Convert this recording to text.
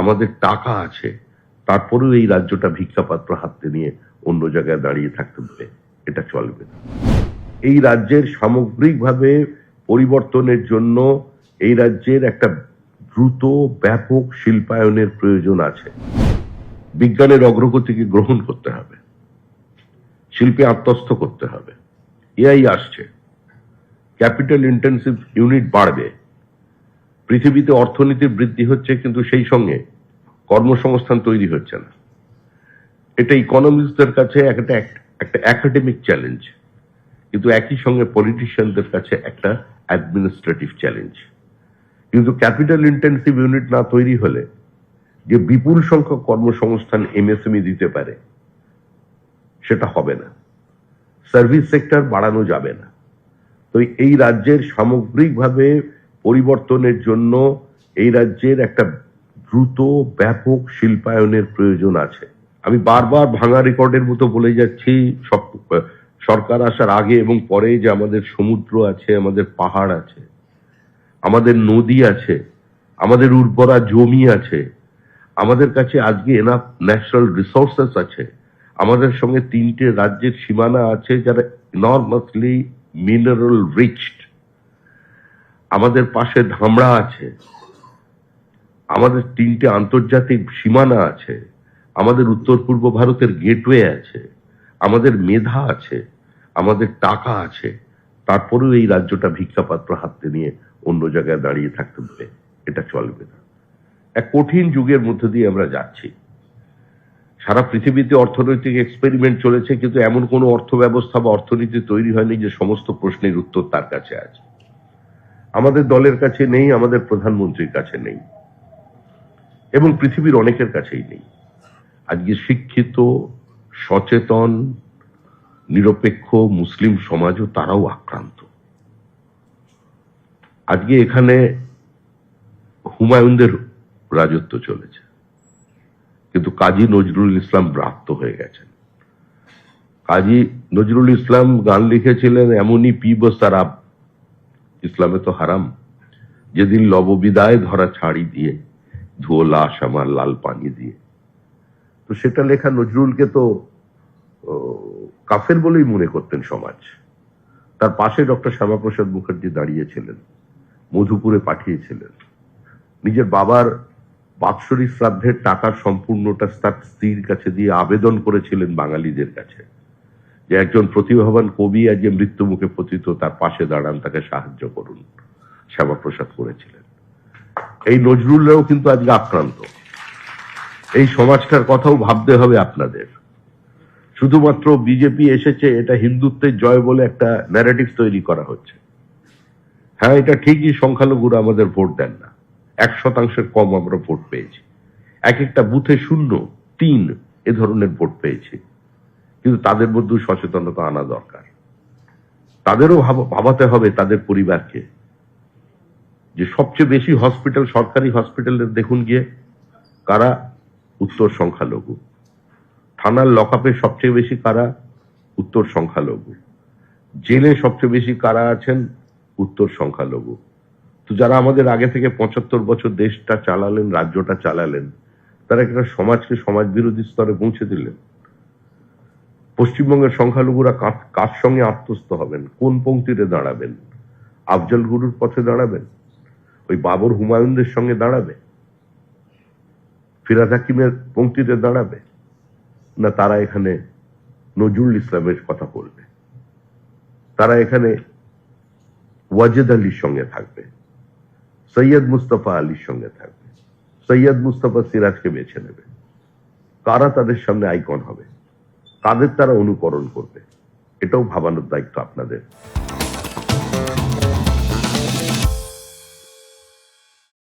আমাদের টাকা আছে, তারপরেও এই রাজ্যটা ভিক্ষাপাত্র হাতে নিয়ে অন্য জায়গায় দাঁড়িয়ে থাকতে হবে, এটা চলবে না। এই রাজ্যের সামগ্রিকভাবে পরিবর্তনের জন্য এই রাজ্যের একটা দ্রুত ব্যাপক শিল্পায়নের প্রয়োজন আছে। বিজ্ঞানের অগ্রগতিকে গ্রহণ করতে হবে, শিল্পে আত্মস্থ করতে হবে। এআই আসছে, ক্যাপিটাল ইন্টেন্সিভ ইউনিট বাড়বে, পৃথিবীতে অর্থনীতির বৃদ্ধি হচ্ছে, কিন্তু সেই সঙ্গে কর্মসংস্থান তৈরি হচ্ছে না। এটা ইকোনমিস্টদের কাছে একটা একাডেমিক চ্যালেঞ্জ, কিন্তু একই সঙ্গে পলিটিশিয়ানদের কাছে একটা অ্যাডমিনিস্ট্রেটিভ চ্যালেঞ্জ। কিন্তু ক্যাপিটাল ইন্টেন্সিভ ইউনিট না তৈরি হলে যে বিপুল সংখ্যক কর্মসংস্থান এমএসএমই দিতে পারে, সেটা হবে না। সার্ভিস সেক্টর বাড়ানো যাবে না। তো এই রাজ্যের সামগ্রিকভাবে পরিবর্তনের জন্য এই রাজ্যের একটা দ্রুত ব্যাপক শিল্পায়নের প্রয়োজন আছে। আমি বারবার ভাঙা রেকর্ডের মতো বলে যাচ্ছি, সরকার আসার আগে এবং পরে, যে আমাদের সমুদ্র আছে, আমাদের পাহাড় আছে, আমাদের নদী আছে, আমাদের উর্বরা জমি আছে, আমাদের কাছে আজকে এনাফ ন্যাচারাল রিসোর্সেস আছে, আমাদের সঙ্গে 3টে রাজ্যের সীমানা আছে যারা এনর্মাসলি মিনারেল রিচড, আমাদের পাশে ধামড়া আছে, আমাদের 3টে আন্তর্জাতিক সীমানা আছে, আমাদের উত্তর পূর্ব ভারতের গেটওয়ে আছে, আমাদের মেধা আছে, আমাদের টাকা আছে, তারপরেও এই রাজ্যটা ভিক্ষাপাত্র হাতে নিয়ে অন্য জায়গায় দাঁড়িয়ে থাকতে হবে, এটা চলবে না। এক কঠিন যুগের মধ্যে দিয়ে আমরা যাচ্ছি। সারা পৃথিবীতে অর্থনৈতিক এক্সপেরিমেন্ট চলেছে, কিন্তু এমন কোনো অর্থ ব্যবস্থা বা অর্থনীতি তৈরি হয়নি যে সমস্ত প্রশ্নের উত্তর তার কাছে আছে। আমাদের দলের কাছে নেই, আমাদের প্রধানমন্ত্রীর কাছে নেই, এবং পৃথিবীর অনেকের কাছেই নেই। আজকে শিক্ষিত, সচেতন, নিরপেক্ষ মুসলিম সমাজও তারাও আক্রান্ত। আজকে এখানে হুমায়ুনদের রাজত্ব চলেছে, কিন্তু কাজী নজরুল ইসলাম ব্রাত্য হয়ে গেছেন। কাজী নজরুল ইসলাম গান লিখেছিলেন, এমনই পিব সারাব ইসলামে তো হারাম, যেদিন লব বিদায় ধরা ছাড়ি দিয়ে, ধুয়ো লাশ আমার লাল পানি দিয়ে। তো সেটা লেখা নজরুলকে তো কাফের বলেই মনে করতেন সমাজ। তার পাশে ডক্টর শ্যামাপ্রসাদ মুখার্জি দাঁড়িয়েছিলেন, মধুপুরে পাঠিয়েছিলেন। নিজের বাবার বাৎসরিক শ্রাদ্ধের টাকার সম্পূর্ণটা তার স্ত্রীর কাছে দিয়ে আবেদন করেছিলেন বাঙালিদের কাছে, যে একজন প্রতিভাবান কবি আজকে মৃত্যু মুখে পতিত, তার পাশে দাঁড়ান, তাকে সাহায্য করুন। শ্যামাপ্রসাদ করেছিলেন। এই নজরুলরাও কিন্তু আজকে আক্রান্ত। এই সমাজটার কথাও ভাবতে হবে আপনাদের। শুধুমাত্র বিজেপি এসেছে, এটা হিন্দুত্বের জয় বলে একটা ন্যারেটিভ তৈরি করা হচ্ছে। হ্যাঁ, এটা ঠিকই, সংখ্যালঘুরা আমাদের ভোট দেন না, 1% কম আমরা ভোট পেয়েছি। এক একটা বুথে 0, 3 এ ধরনের ভোট পেয়েছি, কিন্তু তাদের মধ্যেও সচেতনতা আনা দরকার। তাদেরও ভাবাতে হবে তাদের পরিবারকে, যে সবচেয়ে বেশি হসপিটাল, সরকারি হসপিটালের দেখুন গিয়ে কারা, উত্তর সংখ্যালঘু। থানার লকআপে সবচেয়ে বেশি কারা, উত্তর সংখ্যালঘু। জেলে সবচেয়ে বেশি কারা আছেন, উত্তর সংখ্যালঘু। তো যারা আমাদের আগে থেকে 75 বছর দেশটা চালালেন, রাজ্যটা চালালেন, তারা একটা সমাজকে সমাজ বিরোধী স্তরে পৌঁছে দিলেন। পশ্চিমবঙ্গের সংখ্যালঘুরা কার সঙ্গে আত্মস্থ হবেন, কোন পংক্তিতে দাঁড়াবেন? আফজল গুরুর পথে দাঁড়াবেন, ওই বাবর হুমায়ুনদের সঙ্গে দাঁড়াবে, ফিরাদ হাকিমের পংক্তিতে দাঁড়াবে, না তারা এখানে নজরুল ইসলামের কথা বলবে, তারা এখানে ওয়াজেদ আলীর সঙ্গে থাকবে, সৈয়দ মুস্তফা আলীর সঙ্গে থাকবে, সৈয়দ মুস্তফা সিরাজকে বেছে নেবে? কারা তাদের সামনে আইকন হবে, কাদের তারা অনুকরণ করবে? এটাও ভাবানোর দায়িত্ব আপনাদের।